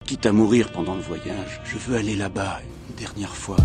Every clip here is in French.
quitte à mourir pendant le voyage, je veux aller là-bas une dernière fois.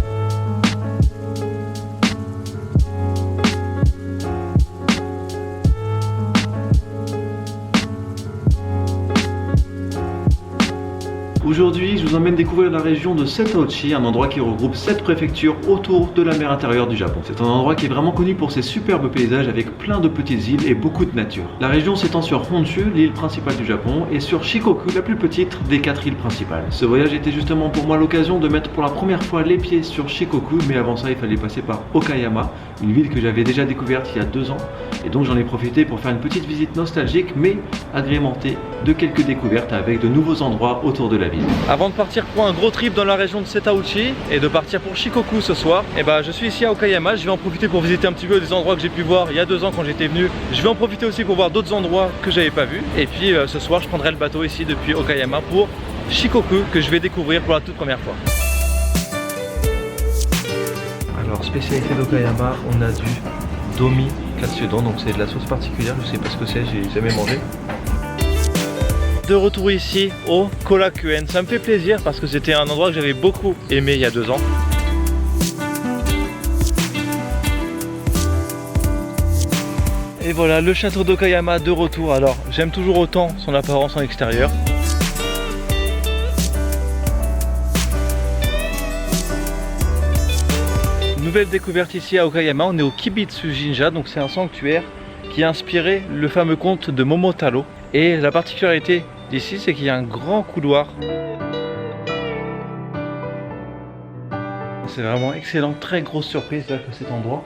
Aujourd'hui, je vous emmène découvrir la région de Setauchi, un endroit qui regroupe 7 préfectures autour de la mer intérieure du Japon. C'est un endroit qui est vraiment connu pour ses superbes paysages avec plein de petites îles et beaucoup de nature. La région s'étend sur Honshu, l'île principale du Japon, et sur Shikoku, la plus petite des 4 îles principales. Ce voyage était justement pour moi l'occasion de mettre pour la première fois les pieds sur Shikoku, mais avant ça il fallait passer par Okayama, une ville que j'avais déjà découverte il y a 2 ans, et donc j'en ai profité pour faire une petite visite nostalgique, mais agrémentée de quelques découvertes avec de nouveaux endroits autour de la ville. Avant de partir pour un gros trip dans la région de Setauchi et de partir pour Shikoku ce soir, je suis ici à Okayama. Je vais en profiter pour visiter un petit peu des endroits que j'ai pu voir il y a 2 ans quand j'étais venu. Je vais en profiter aussi pour voir d'autres endroits que j'avais pas vus. Et puis ce soir je prendrai le bateau ici depuis Okayama pour Shikoku que je vais découvrir pour la toute première fois. Alors spécialité d'Okayama, on a du domi katsudon, donc c'est de la sauce particulière, je sais pas ce que c'est, j'ai jamais mangé. De retour ici au Korakuen, ça me fait plaisir parce que c'était un endroit que j'avais beaucoup aimé il y a 2 ans. Et voilà le château d'Okayama de retour. Alors j'aime toujours autant son apparence en extérieur. Nouvelle découverte ici à Okayama, on est au Kibitsu Jinja, donc c'est un sanctuaire qui a inspiré le fameux conte de Momotaro. Et la particularité d'ici, c'est qu'il y a un grand couloir. C'est vraiment excellent, très grosse surprise là, cet endroit.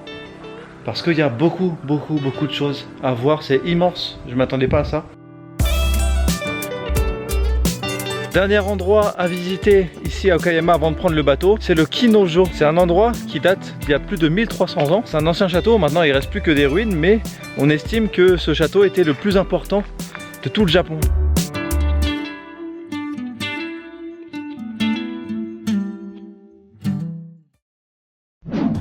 Parce qu'il y a beaucoup de choses à voir, c'est immense, je ne m'attendais pas à ça. Dernier endroit à visiter ici à Okayama avant de prendre le bateau, c'est le Kinojo. C'est un endroit qui date d'il y a plus de 1300 ans. C'est un ancien château, maintenant il ne reste plus que des ruines, mais on estime que ce château était le plus important de tout le Japon.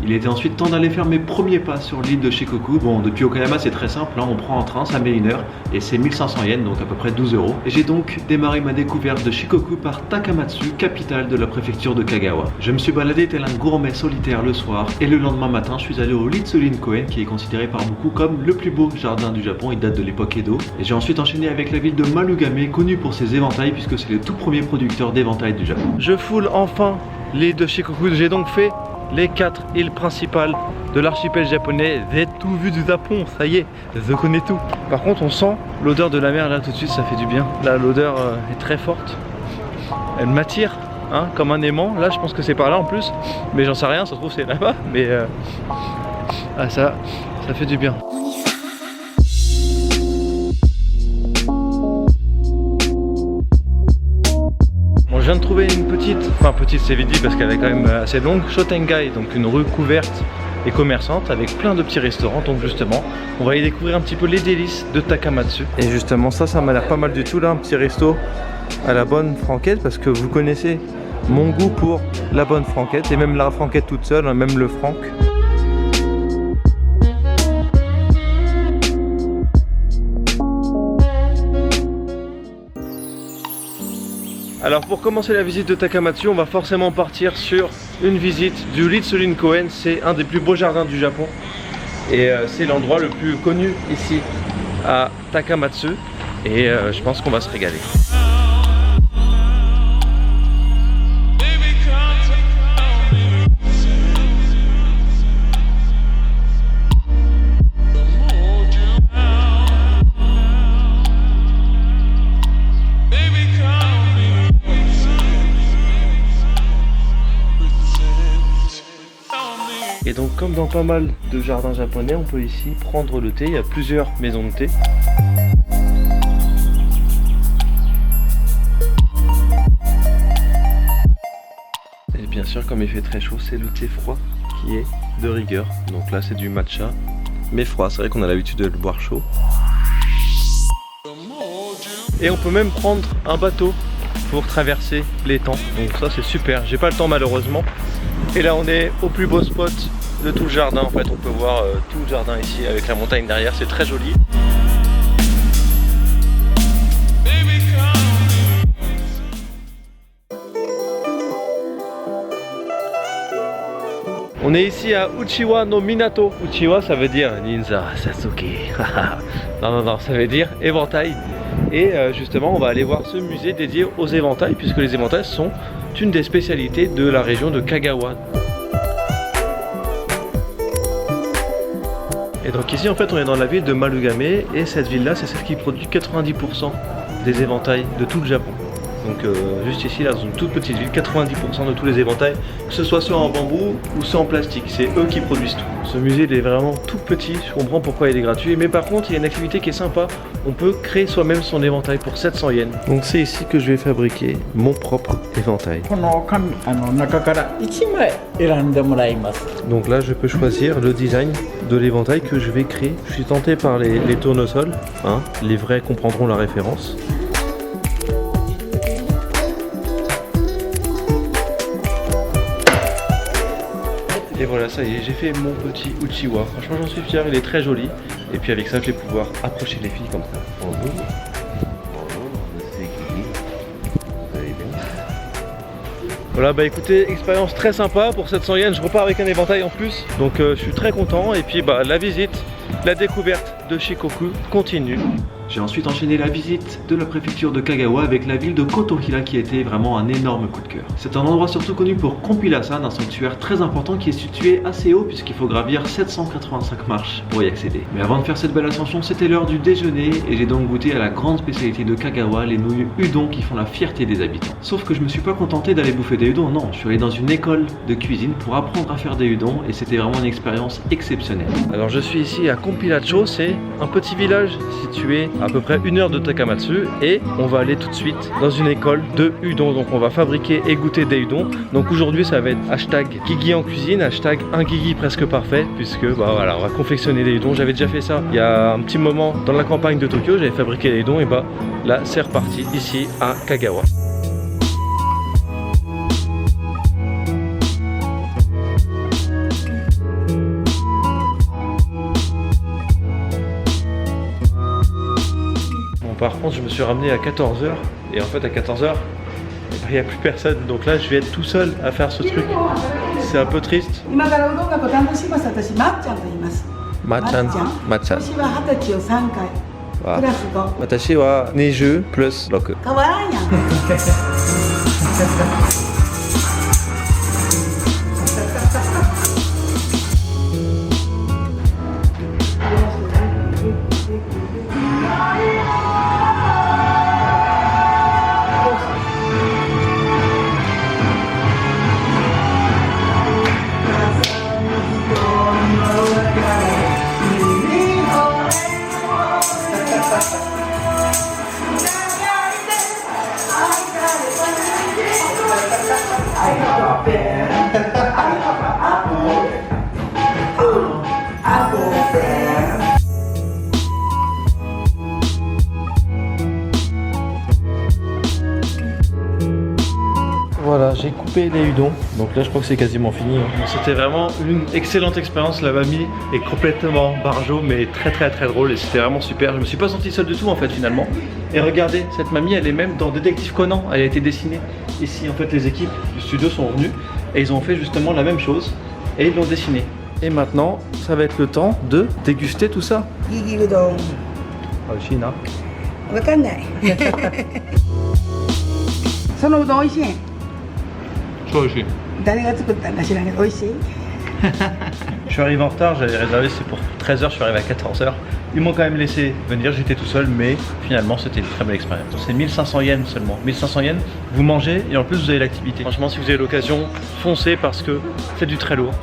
Il était ensuite temps d'aller faire mes premiers pas sur l'île de Shikoku. Bon, depuis Okayama c'est très simple, hein, on prend un train, ça met 1 heure et c'est 1500 yens, donc à peu près 12 €. Et j'ai donc démarré ma découverte de Shikoku par Takamatsu, capitale de la préfecture de Kagawa. Je me suis baladé tel un gourmet solitaire le soir et le lendemain matin je suis allé au Litsurin Koen qui est considéré par beaucoup comme le plus beau jardin du Japon, il date de l'époque Edo. Et j'ai ensuite enchaîné avec la ville de Marugame, connue pour ses éventails puisque c'est le tout premier producteur d'éventails du Japon. Je foule enfin l'île de Shikoku, j'ai donc fait les 4 îles principales de l'archipel japonais. J'ai tout vu du Japon, ça y est, je connais tout. Par contre on sent l'odeur de la mer là tout de suite, ça fait du bien. Là l'odeur est très forte, elle m'attire hein, comme un aimant. Là je pense que c'est par là en plus, mais j'en sais rien, ça se trouve c'est là-bas. Mais ça fait du bien. Je viens de trouver une petite c'est vite dit parce qu'elle est quand même assez longue, Shotengai, donc une rue couverte et commerçante avec plein de petits restaurants. Donc justement, on va y découvrir un petit peu les délices de Takamatsu. Et justement ça m'a l'air pas mal du tout là, un petit resto à la bonne franquette parce que vous connaissez mon goût pour la bonne franquette et même la franquette toute seule, même le franc. Alors pour commencer la visite de Takamatsu, on va forcément partir sur une visite du Litsurin Koen. C'est un des plus beaux jardins du Japon et c'est l'endroit le plus connu ici à Takamatsu et je pense qu'on va se régaler. Et donc comme dans pas mal de jardins japonais, on peut ici prendre le thé, il y a plusieurs maisons de thé. Et bien sûr comme il fait très chaud, c'est le thé froid qui est de rigueur. Donc là c'est du matcha, mais froid, c'est vrai qu'on a l'habitude de le boire chaud. Et on peut même prendre un bateau pour traverser l'étang, donc ça c'est super, j'ai pas le temps malheureusement. Et là on est au plus beau spot de tout le jardin, en fait on peut voir tout le jardin ici avec la montagne derrière, c'est très joli. On est ici à Uchiwa no Minato. Uchiwa ça veut dire Ninja Sasuke. non, ça veut dire éventail. Et justement on va aller voir ce musée dédié aux éventails, puisque les éventails sont une des spécialités de la région de Kagawa. Et donc ici en fait on est dans la ville de Marugame, et cette ville là c'est celle qui produit 90% des éventails de tout le Japon. Donc juste ici là dans une toute petite ville, 90% de tous les éventails, que ce soit ceux en bambou ou ceux en plastique, c'est eux qui produisent tout. Ce musée il est vraiment tout petit, je comprends pourquoi il est gratuit, mais par contre il y a une activité qui est sympa, on peut créer soi-même son éventail pour 700 yens. Donc c'est ici que je vais fabriquer mon propre éventail. Donc là je peux choisir le design de l'éventail que je vais créer. Je suis tenté par les tournesols, hein, les vrais comprendront la référence. Et voilà, ça y est, j'ai fait mon petit Uchiwa. Franchement, j'en suis fier, il est très joli. Et puis avec ça, je vais pouvoir approcher les filles comme ça. Bonjour. Bonjour, c'est Kiki. Vous allez bien? Voilà, bah écoutez, expérience très sympa pour 700 yens. Je repars avec un éventail en plus. Donc je suis très content. Et puis bah la visite, la découverte de Shikoku continue. J'ai ensuite enchaîné la visite de la préfecture de Kagawa avec la ville de Kotohira qui a été vraiment un énorme coup de cœur. C'est un endroit surtout connu pour Kompila-san, un sanctuaire très important qui est situé assez haut puisqu'il faut gravir 785 marches pour y accéder. Mais avant de faire cette belle ascension, c'était l'heure du déjeuner et j'ai donc goûté à la grande spécialité de Kagawa, les nouilles udon qui font la fierté des habitants. Sauf que je me suis pas contenté d'aller bouffer des udons, non, je suis allé dans une école de cuisine pour apprendre à faire des udon et c'était vraiment une expérience exceptionnelle. Alors je suis ici à Kompilacho, c'est un petit village situé à peu près 1 heure de Takamatsu et on va aller tout de suite dans une école de udon. Donc on va fabriquer et goûter des udon. Donc aujourd'hui ça va être hashtag Gigi en cuisine, hashtag un Gigi presque parfait, puisque bah voilà, on va confectionner des udon. J'avais déjà fait ça il y a un petit moment dans la campagne de Tokyo, j'avais fabriqué des udon et bah là c'est reparti ici à Kagawa. Par contre je me suis ramené à 14h et en fait à 14h il n'y a plus personne, donc là je vais être tout seul à faire ce truc. C'est un peu triste. Matchan. Watashi wa 20 plus 6. Voilà, j'ai coupé les udons, donc là je crois que c'est quasiment fini. C'était vraiment une excellente expérience, la mamie est complètement barjo mais très drôle et c'était vraiment super. Je me suis pas senti seul du tout en fait finalement. Et regardez, cette mamie elle est même dans Détective Conan, elle a été dessinée. Ici en fait les équipes du studio sont venues et ils ont fait justement la même chose et ils l'ont dessinée. Et maintenant ça va être le temps de déguster tout ça. Gigi udon. Oishina. Wakanai. Sono udon oishii. Je suis arrivé en retard, j'avais réservé, c'est pour 13h, je suis arrivé à 14h. Ils m'ont quand même laissé venir, j'étais tout seul, mais finalement c'était une très belle expérience. C'est 1500 yens seulement. 1500 yens, vous mangez et en plus vous avez l'activité. Franchement, si vous avez l'occasion, foncez parce que c'est du très lourd,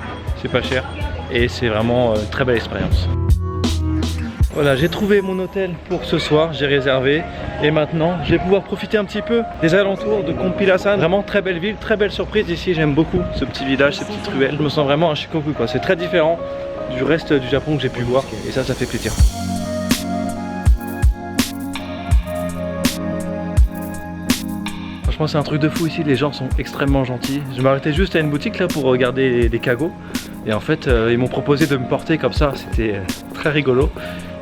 c'est pas cher et c'est vraiment une très belle expérience. Voilà, j'ai trouvé mon hôtel pour ce soir, j'ai réservé et maintenant je vais pouvoir profiter un petit peu des alentours de Kompila-san. Vraiment très belle ville, très belle surprise ici, j'aime beaucoup ce petit village, ces petites ruelles. Je me sens vraiment à Shikoku quoi, c'est très différent du reste du Japon que j'ai pu voir et ça fait plaisir. Franchement c'est un truc de fou ici, les gens sont extrêmement gentils. Je m'arrêtais juste à une boutique là pour regarder des cagots et en fait ils m'ont proposé de me porter comme ça, c'était très rigolo.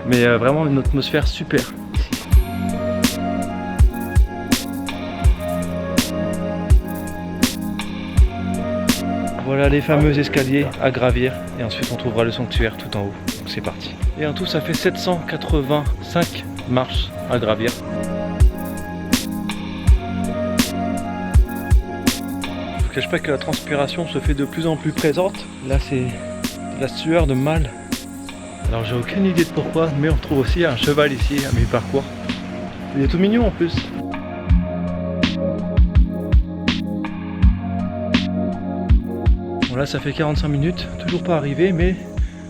Mais vraiment une atmosphère super ici. Voilà les fameux escaliers à gravir et ensuite on trouvera le sanctuaire tout en haut. Donc c'est parti. Et en tout ça fait 785 marches à gravir. Je vous cache pas que la transpiration se fait de plus en plus présente. Là c'est la sueur de mal. Alors j'ai aucune idée de pourquoi, mais on trouve aussi un cheval ici à mi-parcours. Il est tout mignon en plus. Bon là ça fait 45 minutes, toujours pas arrivé, mais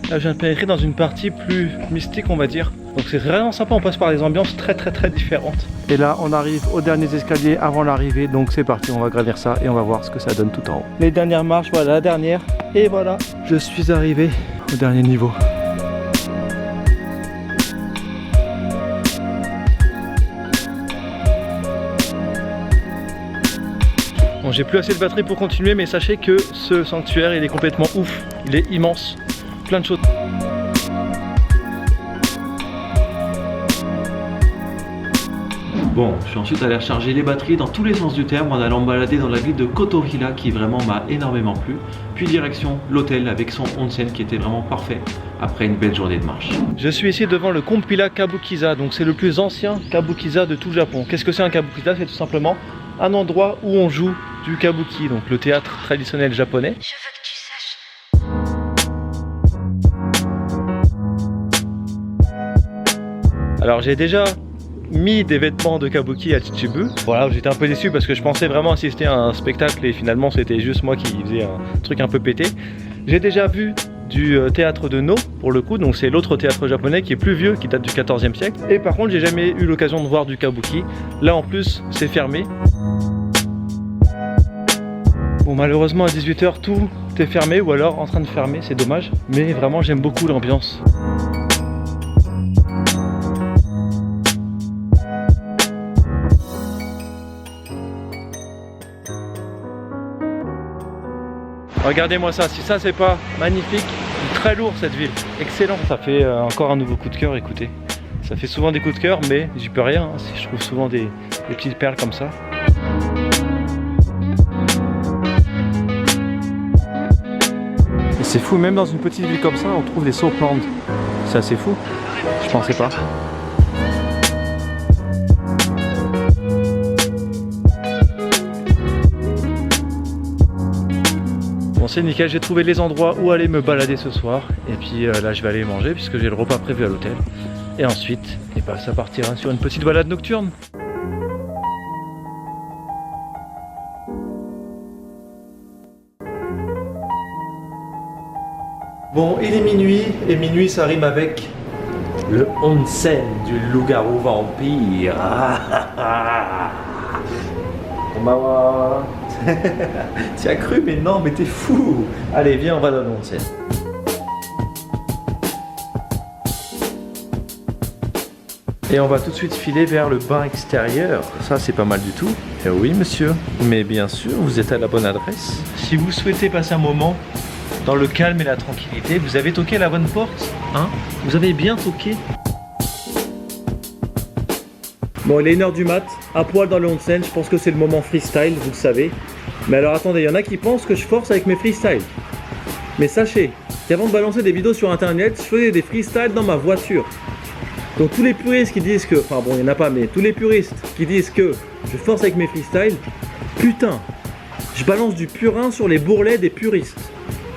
là je viens de pénétrer dans une partie plus mystique on va dire. Donc c'est vraiment sympa, on passe par des ambiances très différentes. Et là on arrive aux derniers escaliers avant l'arrivée, donc c'est parti, on va gravir ça et on va voir ce que ça donne tout en haut. Les dernières marches, voilà la dernière, et voilà, je suis arrivé au dernier niveau. Bon, j'ai plus assez de batterie pour continuer, mais sachez que ce sanctuaire il est complètement ouf, il est immense, plein de choses. Bon, je suis ensuite allé recharger les batteries dans tous les sens du terme en allant me balader dans la ville de Kotorila qui vraiment m'a énormément plu. Puis direction l'hôtel avec son onsen qui était vraiment parfait après une belle journée de marche. Je suis ici devant le Kompila Kabukiza, donc c'est le plus ancien Kabukiza de tout le Japon. Qu'est-ce que c'est un Kabukiza? C'est tout simplement un endroit où on joue du kabuki, donc le théâtre traditionnel japonais. Je veux que tu saches. Alors j'ai déjà mis des vêtements de kabuki à Chichibu. Voilà, j'étais un peu déçu parce que je pensais vraiment assister à un spectacle et finalement c'était juste moi qui faisais un truc un peu pété. J'ai déjà vu du théâtre de No pour le coup, donc c'est l'autre théâtre japonais qui est plus vieux, qui date du 14e siècle. Et par contre j'ai jamais eu l'occasion de voir du kabuki. Là en plus c'est fermé. Bon malheureusement à 18 h tout est fermé ou alors en train de fermer, c'est dommage. Mais vraiment j'aime beaucoup l'ambiance. Regardez-moi ça, si ça c'est pas magnifique, très lourd cette ville, excellent. Ça fait encore un nouveau coup de cœur, écoutez. Ça fait souvent des coups de cœur, mais j'y peux rien, hein, je trouve souvent des petites perles comme ça. Et c'est fou, même dans une petite ville comme ça, on trouve des Soapland. C'est assez fou, je pensais pas. Bon c'est nickel, j'ai trouvé les endroits où aller me balader ce soir. Et puis là je vais aller manger puisque j'ai le repas prévu à l'hôtel. Et ensuite, ça partira sur une petite balade nocturne. Bon, il est minuit, et minuit ça rime avec le onsen du loup-garou vampire. Konbawa. Tu as cru, mais non, mais t'es fou. Allez, viens, on va dans le onsen. Et on va tout de suite filer vers le bain extérieur. Ça, c'est pas mal du tout. Et oui, monsieur. Mais bien sûr, vous êtes à la bonne adresse. Si vous souhaitez passer un moment dans le calme et la tranquillité, vous avez toqué à la bonne porte, hein? Vous avez bien toqué. Bon, il est 1 h du mat, à poil dans le onsen, je pense que c'est le moment freestyle, vous le savez. Mais alors attendez, il y en a qui pensent que je force avec mes freestyles. Mais sachez qu'avant de balancer des vidéos sur internet, je faisais des freestyles dans ma voiture. Donc tous les puristes qui disent que, enfin bon il n'y en a pas, mais tous les puristes qui disent que je force avec mes freestyles, putain, je balance du purin sur les bourrelets des puristes.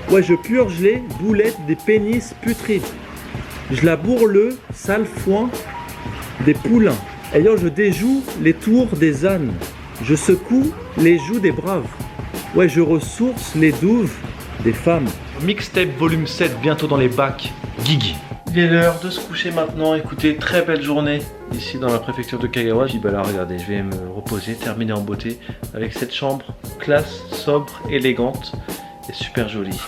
Ouais, je purge les boulettes des pénis putrides. Je la bourre le sale foin des poulains. D'ailleurs, je déjoue les tours des ânes. Je secoue les joues des braves. Ouais, je ressource les douves des femmes. Mixtape volume 7, bientôt dans les bacs. Gig. Il est l'heure de se coucher maintenant. Écoutez, très belle journée ici dans la préfecture de Kagawa. Je dis, bah là, regardez, je vais me reposer, terminer en beauté avec cette chambre classe, sobre, élégante et super jolie.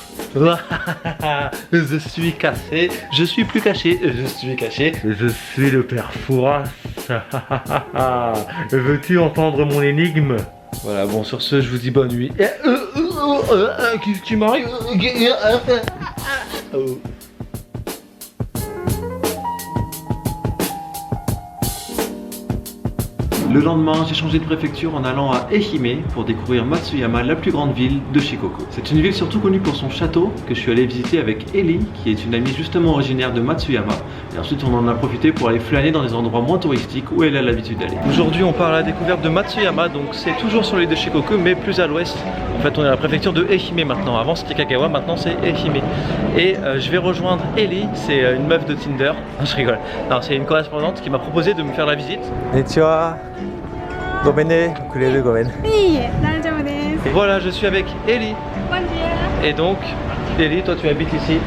Je suis cassé, je suis plus caché, je suis caché, je suis le père Fouras. Veux-tu entendre mon énigme? Voilà, bon, sur ce, je vous dis bonne nuit. Qu'est-ce que tu m'arrives? Le lendemain, j'ai changé de préfecture en allant à Ehime pour découvrir Matsuyama, la plus grande ville de Shikoku. C'est une ville surtout connue pour son château que je suis allé visiter avec Ellie, qui est une amie justement originaire de Matsuyama. Et ensuite, on en a profité pour aller flâner dans des endroits moins touristiques où elle a l'habitude d'aller. Aujourd'hui, on part à la découverte de Matsuyama, donc c'est toujours sur l'île de Shikoku, mais plus à l'ouest. En fait, on est à la préfecture de Ehime maintenant. Avant, c'était Kagawa, maintenant c'est Ehime. Et je vais rejoindre Ellie, c'est une meuf de Tinder. Non, je rigole. Non, c'est une correspondante qui m'a proposé de me faire la visite. Konnichiwa. Gomene, ukulele gomen. Voilà, je suis avec Ellie. Et donc, Ellie, toi tu habites ici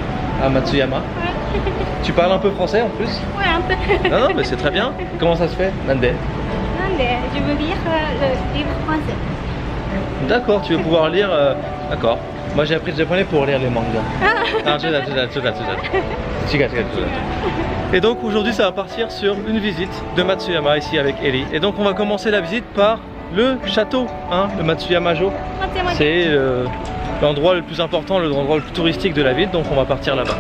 à Matsuyama. Ouais. Tu parles un peu français en plus? Ouais, un peu. Non, mais c'est très bien. Comment ça se fait? Nande? Nande, je veux lire le livre français. D'accord, tu veux pouvoir lire. D'accord. Moi j'ai appris le japonais pour lire les mangas. Ah, et donc aujourd'hui ça va partir sur une visite de Matsuyama ici avec Ellie. Et donc on va commencer la visite par le château, hein, le Matsuyama-jo. C'est l'endroit le plus important, l'endroit le plus touristique de la ville, donc on va partir là-bas.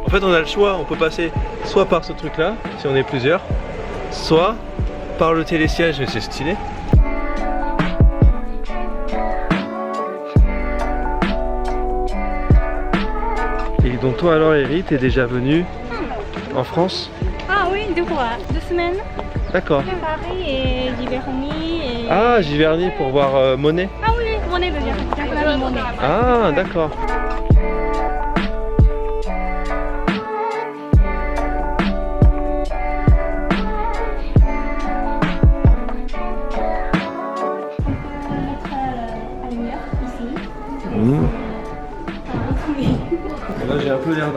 En fait on a le choix, on peut passer soit par ce truc là, si on est plusieurs, soit par le télésiège, mais c'est stylé. Et donc toi alors Ellie, t'es déjà venue en France? Ah oui, 2 fois, 2 semaines. D'accord. Paris et Giverny. Et... Ah, Giverny pour voir Monet. Ah oui, Monet de Monet. Ah, d'accord. Là j'ai un peu l'air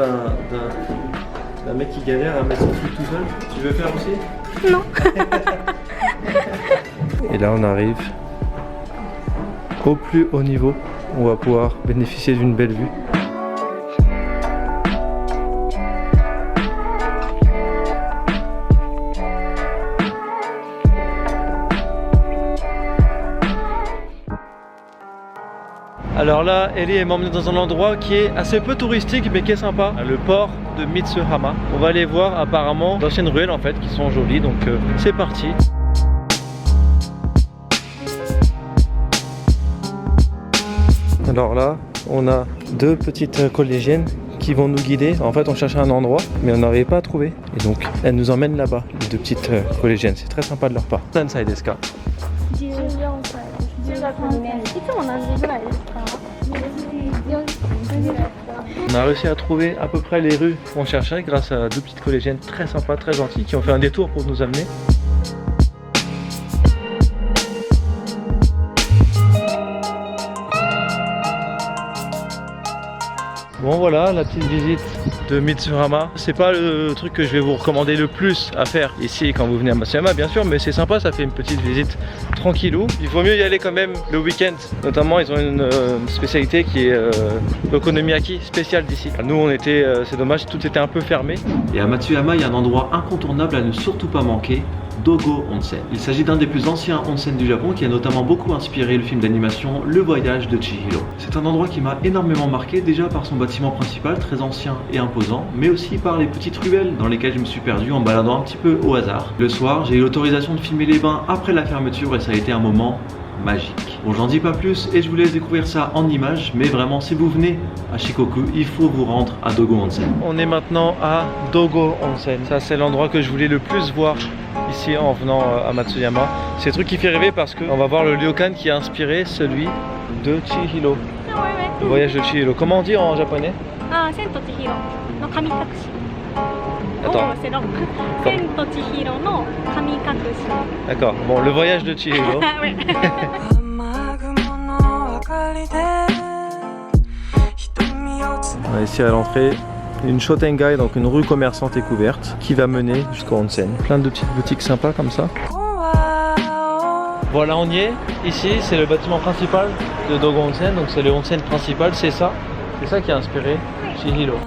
d'un mec qui galère à mettre son truc tout seul. Tu veux faire aussi? Non. Et là on arrive au plus haut niveau. On va pouvoir bénéficier d'une belle vue. Alors là, Ellie m'a emmené dans un endroit qui est assez peu touristique mais qui est sympa, le port de Mitsuhama. On va aller voir apparemment d'anciennes ruelles en fait qui sont jolies, donc c'est parti. Alors là, on a 2 petites collégiennes qui vont nous guider. En fait, on cherchait un endroit mais on n'arrivait pas à trouver. Et donc, elles nous emmènent là-bas, les 2 petites collégiennes. C'est très sympa de leur part. Nansai desu ka? On a réussi à trouver à peu près les rues qu'on cherchait grâce à 2 petites collégiennes très sympas, très gentilles qui ont fait un détour pour nous amener. Bon voilà, la petite visite de Mitsuhama. C'est pas le truc que je vais vous recommander le plus à faire ici quand vous venez à Matsuyama bien sûr, mais c'est sympa, ça fait une petite visite tranquillou. Il vaut mieux y aller quand même le week-end. Notamment ils ont une spécialité qui est l'okonomiyaki spéciale d'ici. Nous on était, c'est dommage, tout était un peu fermé. Et à Matsuyama il y a un endroit incontournable à ne surtout pas manquer. Dogo Onsen. Il s'agit d'un des plus anciens onsen du Japon qui a notamment beaucoup inspiré le film d'animation Le Voyage de Chihiro. C'est un endroit qui m'a énormément marqué déjà par son bâtiment principal très ancien et imposant, mais aussi par les petites ruelles dans lesquelles je me suis perdu en baladant un petit peu au hasard. Le soir, j'ai eu l'autorisation de filmer les bains après la fermeture et ça a été un moment magique. Bon, j'en dis pas plus et je vous laisse découvrir ça en images, mais vraiment si vous venez à Shikoku, il faut vous rendre à Dogo Onsen. On est maintenant à Dogo Onsen. Ça c'est l'endroit que je voulais le plus voir ici en venant à Matsuyama. C'est un truc qui fait rêver parce qu'on va voir le ryokan qui a inspiré celui de Chihiro. Le voyage de Chihiro. Comment on dit en japonais? Ah, Sento Chihiro no Kamikakushi. Attends. Oh, c'est long. Sento Chihiro no Kamikakushi. D'accord, bon, le voyage de Chihiro. Ouais. On est ici à l'entrée. Une shotengai, donc une rue commerçante et couverte qui va mener jusqu'au onsen. Plein de petites boutiques sympas comme ça. Voilà, on y est. Ici, c'est le bâtiment principal de Dogo Onsen. Donc c'est le onsen principal, c'est ça. C'est ça qui a inspiré Chihiro.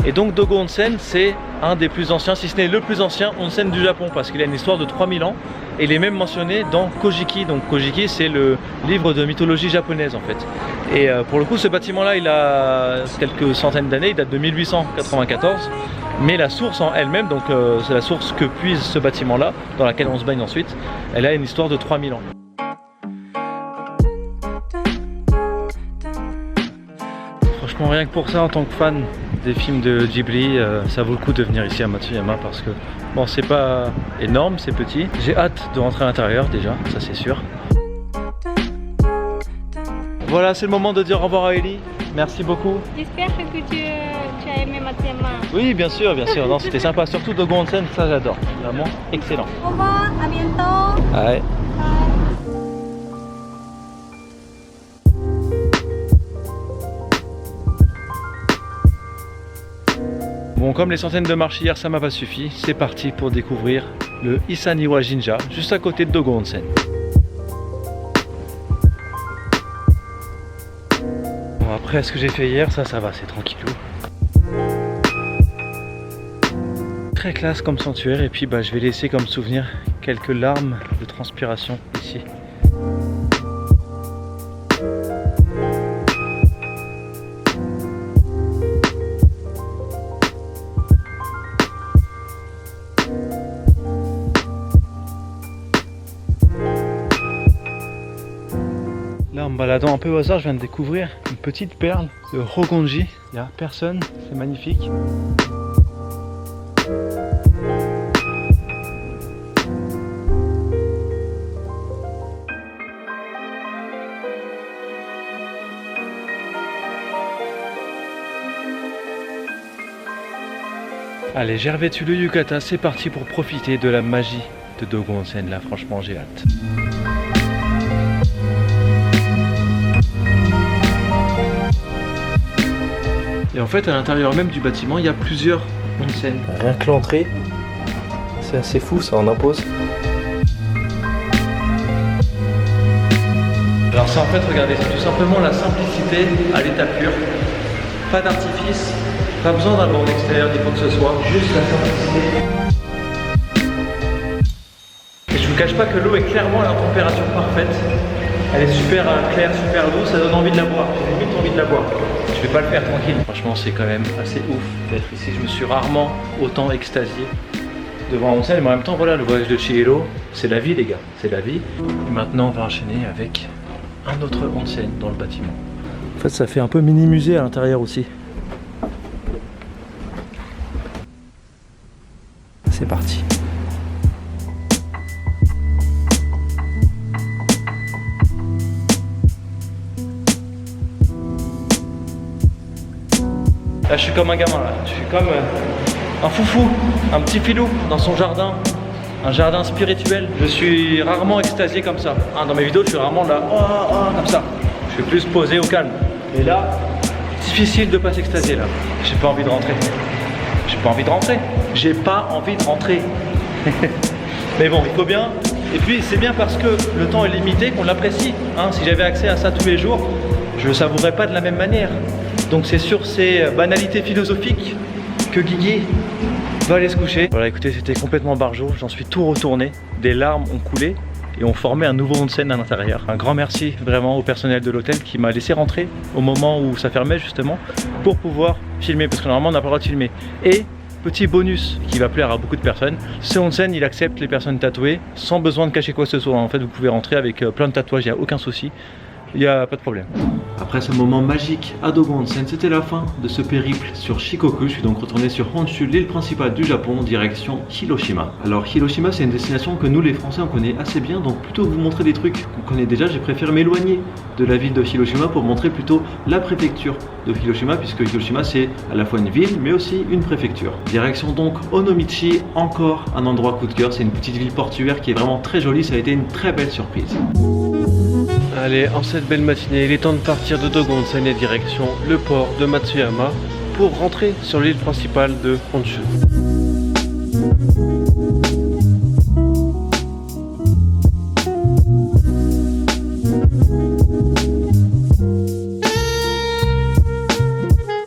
Et donc Dogo Onsen, c'est un des plus anciens, si ce n'est le plus ancien onsen du Japon, parce qu'il a une histoire de 3000 ans. Et il est même mentionné dans Kojiki. Donc Kojiki, c'est le livre de mythologie japonaise en fait. Et pour le coup, ce bâtiment-là, il a quelques centaines d'années, il date de 1894. Mais la source en elle-même, donc c'est la source que puise ce bâtiment-là, dans laquelle on se baigne ensuite, elle a une histoire de 3000 ans. Franchement, rien que pour ça, en tant que fan des films de Ghibli, ça vaut le coup de venir ici à Matsuyama parce que bon, c'est pas énorme, c'est petit. J'ai hâte de rentrer à l'intérieur déjà, ça c'est sûr. Voilà, c'est le moment de dire au revoir à Ellie. Merci beaucoup. J'espère que tu as aimé Matsuyama. Oui, bien sûr, bien sûr. Non, c'était sympa. Surtout Dogo Onsen, ça j'adore. Vraiment excellent. Au revoir, à bientôt. Ouais. Bon, comme les centaines de marches hier, ça m'a pas suffi. C'est parti pour découvrir le Isaniwa Jinja, juste à côté de Dogo Onsen. Bon, après ce que j'ai fait hier, ça va, c'est tranquillou. Très classe comme sanctuaire, et puis bah, je vais laisser comme souvenir quelques larmes de transpiration ici. Là, en me baladant un peu au hasard, je viens de découvrir une petite perle de Rogonji. Il n'y a personne, c'est magnifique. Allez, j'ai revêtu le yukata, c'est parti pour profiter de la magie de Dogo Onsen. Là, franchement, j'ai hâte. Et en fait, à l'intérieur même du bâtiment, il y a plusieurs onsen. Rien que l'entrée, c'est assez fou, ça en impose. Alors ça, en fait, regardez, c'est tout simplement la simplicité à l'état pur. Pas d'artifice, pas besoin d'un bord extérieur ni quoi que ce soit, juste la simplicité. Et je vous cache pas que l'eau est clairement à la température parfaite. Elle est super claire, super douce, ça donne envie de la boire. J'ai limite envie de la boire. Je vais pas le faire tranquille. Franchement, c'est quand même assez ouf d'être ici. Je me suis rarement autant extasié devant un onsen. Mais en même temps, voilà, le voyage de Chihiro, c'est la vie, les gars. C'est la vie. Et maintenant, on va enchaîner avec un autre onsen dans le bâtiment. En fait, ça fait un peu mini musée à l'intérieur aussi. C'est parti. Là, je suis comme un gamin, là. Je suis comme un foufou, un petit filou dans son jardin, un jardin spirituel. Je suis rarement extasié comme ça. Hein, dans mes vidéos, je suis rarement là, comme ça. Je suis plus posé au calme. Et là, difficile de pas s'extasier là. J'ai pas envie de rentrer. J'ai pas envie de rentrer. J'ai pas envie de rentrer. Mais bon, il faut bien. Et puis, c'est bien parce que le temps est limité qu'on l'apprécie. Hein, si j'avais accès à ça tous les jours, je le savourerais pas de la même manière. Donc c'est sur ces banalités philosophiques que Guigui va aller se coucher. Voilà, écoutez, c'était complètement barjot, j'en suis tout retourné. Des larmes ont coulé et ont formé un nouveau onsen à l'intérieur. Un grand merci vraiment au personnel de l'hôtel qui m'a laissé rentrer au moment où ça fermait justement pour pouvoir filmer, parce que normalement on n'a pas le droit de filmer. Et petit bonus qui va plaire à beaucoup de personnes, ce onsen il accepte les personnes tatouées sans besoin de cacher quoi que ce soit. En fait, vous pouvez rentrer avec plein de tatouages, il n'y a aucun souci. Il n'y a pas de problème. Après ce moment magique à Dogo Onsen, c'était la fin de ce périple sur Shikoku. Je suis donc retourné sur Honshu, l'île principale du Japon, direction Hiroshima. Alors Hiroshima, c'est une destination que nous les Français on connaît assez bien, donc plutôt que vous montrer des trucs qu'on connaît déjà, j'ai préféré m'éloigner de la ville de Hiroshima pour montrer plutôt la préfecture de Hiroshima, puisque Hiroshima c'est à la fois une ville mais aussi une préfecture. Direction donc Onomichi, encore un endroit coup de cœur, c'est une petite ville portuaire qui est vraiment très jolie, ça a été une très belle surprise. Allez, en cette belle matinée, il est temps de partir de Dogo Onsen et direction le port de Matsuyama pour rentrer sur l'île principale de Honshu.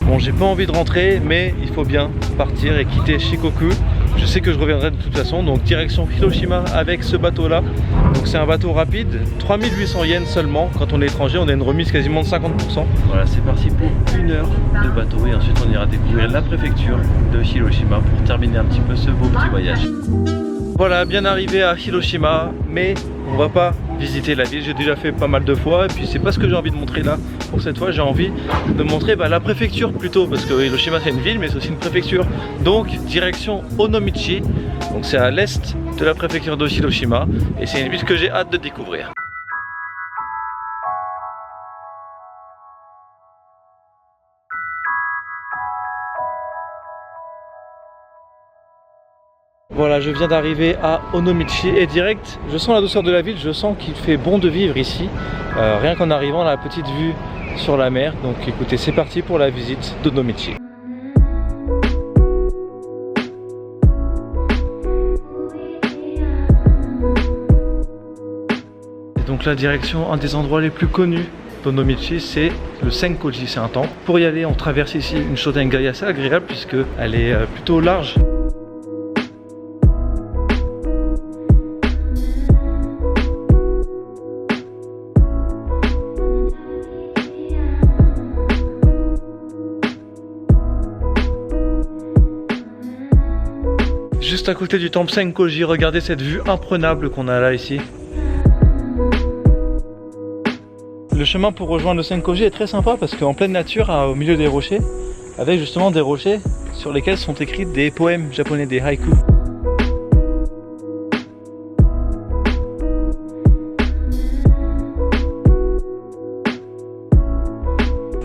Bon, j'ai pas envie de rentrer, mais il faut bien partir et quitter Shikoku. Je sais que je reviendrai de toute façon, donc direction Hiroshima avec ce bateau là. Donc c'est un bateau rapide, 3800 yens seulement. Quand on est étranger, on a une remise quasiment de 50%. Voilà, c'est parti pour 1 heure de bateau et ensuite on ira découvrir la préfecture de Hiroshima pour terminer un petit peu ce beau petit voyage. Voilà, bien arrivé à Hiroshima, mais on va pas visiter la ville, j'ai déjà fait pas mal de fois et puis c'est pas ce que j'ai envie de montrer là. Pour cette fois j'ai envie de montrer la préfecture plutôt, parce que Hiroshima c'est une ville mais c'est aussi une préfecture. Donc direction Onomichi, donc c'est à l'est de la préfecture de Hiroshima et c'est une ville que j'ai hâte de découvrir. Voilà, je viens d'arriver à Onomichi et direct, je sens la douceur de la ville, je sens qu'il fait bon de vivre ici. Rien qu'en arrivant, la petite vue sur la mer. Donc écoutez, c'est parti pour la visite d'Onomichi. Et donc la direction, un des endroits les plus connus d'Onomichi, c'est le Senkoji, c'est un temple. Pour y aller, on traverse ici une Shotengai assez agréable puisque elle est plutôt large. Juste à côté du temple Senkoji, regardez cette vue imprenable qu'on a là ici. Le chemin pour rejoindre le Senkoji est très sympa parce qu'en pleine nature, au milieu des rochers, avec justement des rochers sur lesquels sont écrits des poèmes japonais, des haïkus.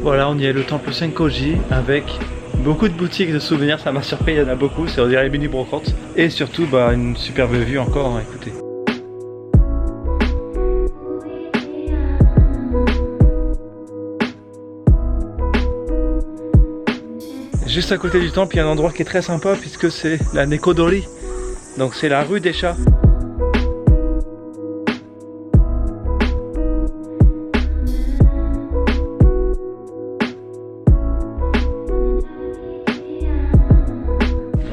Voilà, on y est, le temple Senkoji avec beaucoup de boutiques de souvenirs, ça m'a surpris, il y en a beaucoup, c'est on dirait mini brocante. Et surtout une superbe vue encore, écoutez. Juste à côté du temple, il y a un endroit qui est très sympa puisque c'est la Nekodori, donc c'est la rue des chats.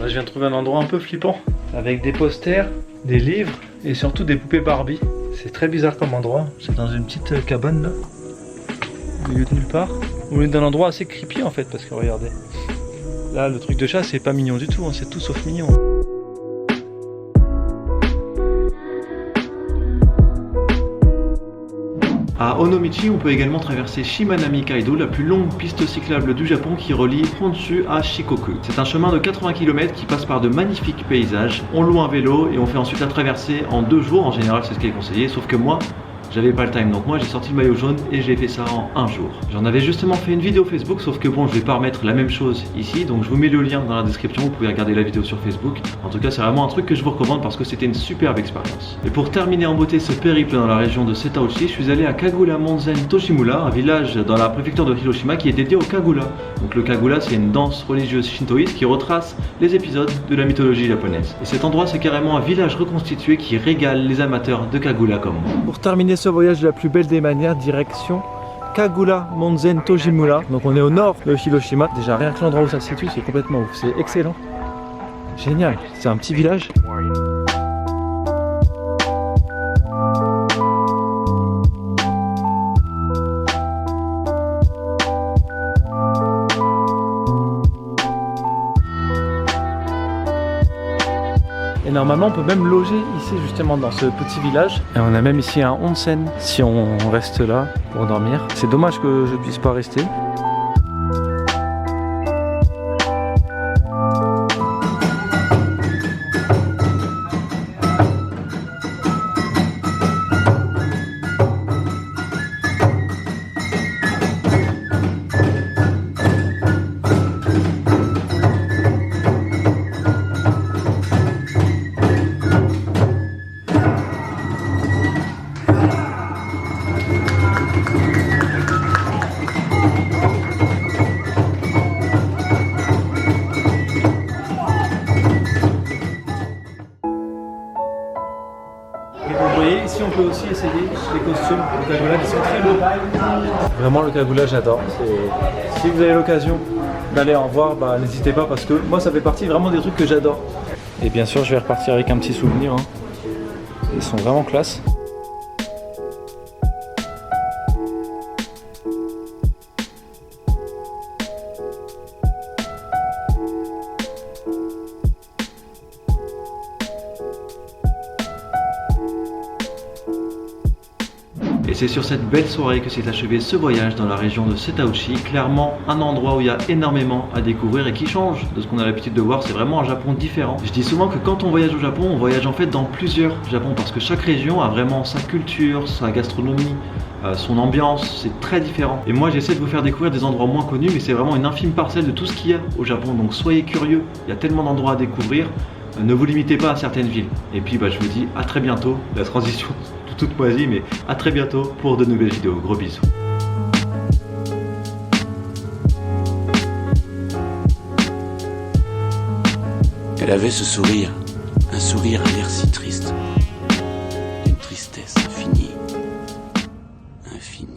Je viens de trouver un endroit un peu flippant avec des posters, des livres et surtout des poupées Barbie. C'est très bizarre comme endroit. C'est dans une petite cabane là, au milieu de nulle part. Au milieu d'un endroit assez creepy en fait, parce que regardez. Là, le truc de chat, c'est pas mignon du tout, c'est tout sauf mignon. À Onomichi, on peut également traverser Shimanami Kaido, la plus longue piste cyclable du Japon qui relie Honshu à Shikoku. C'est un chemin de 80 km qui passe par de magnifiques paysages. On loue un vélo et on fait ensuite la traversée en 2 jours. En général, c'est ce qui est conseillé, sauf que moi, j'avais pas le time, donc moi j'ai sorti le maillot jaune et j'ai fait ça en 1 jour. J'en avais justement fait une vidéo Facebook, sauf que bon, je vais pas remettre la même chose ici, donc je vous mets le lien dans la description, vous pouvez regarder la vidéo sur Facebook. En tout cas, c'est vraiment un truc que je vous recommande parce que c'était une superbe expérience. Et pour terminer en beauté ce périple dans la région de Setauchi, je suis allé à Kagura Monzen Toshimura, un village dans la préfecture de Hiroshima qui est dédié au Kagura. Donc le Kagura, c'est une danse religieuse shintoïste qui retrace les épisodes de la mythologie japonaise. Et cet endroit, c'est carrément un village reconstitué qui régale les amateurs de Kagura comme moi. Pour terminer ce voyage de la plus belle des manières, direction Kagura Monzen Toshimura. Donc on est au nord de Hiroshima. Déjà rien que l'endroit où ça se situe, c'est complètement ouf, c'est excellent. Génial, c'est un petit village. Et normalement on peut même loger ici justement dans ce petit village. Et on a même ici un onsen si on reste là pour dormir. C'est dommage que je puisse pas rester. Ici on peut aussi essayer les costumes de Kagura qui sont très beaux. Vraiment le Kagura j'adore. Si vous avez l'occasion d'aller en voir, bah, n'hésitez pas parce que moi ça fait partie vraiment des trucs que j'adore. Et bien sûr je vais repartir avec un petit souvenir, hein. Ils sont vraiment classe. Et c'est sur cette belle soirée que s'est achevé ce voyage dans la région de Setauchi, clairement un endroit où il y a énormément à découvrir et qui change de ce qu'on a l'habitude de voir, c'est vraiment un Japon différent. Je dis souvent que quand on voyage au Japon, on voyage en fait dans plusieurs Japons parce que chaque région a vraiment sa culture, sa gastronomie, son ambiance, c'est très différent. Et moi j'essaie de vous faire découvrir des endroits moins connus, mais c'est vraiment une infime parcelle de tout ce qu'il y a au Japon, donc soyez curieux, il y a tellement d'endroits à découvrir. Ne vous limitez pas à certaines villes. Et puis je vous dis à très bientôt. La transition toute moisie, mais à très bientôt pour de nouvelles vidéos. Gros bisous. Elle avait ce sourire, un sourire à l'air si triste, une tristesse infinie, infinie.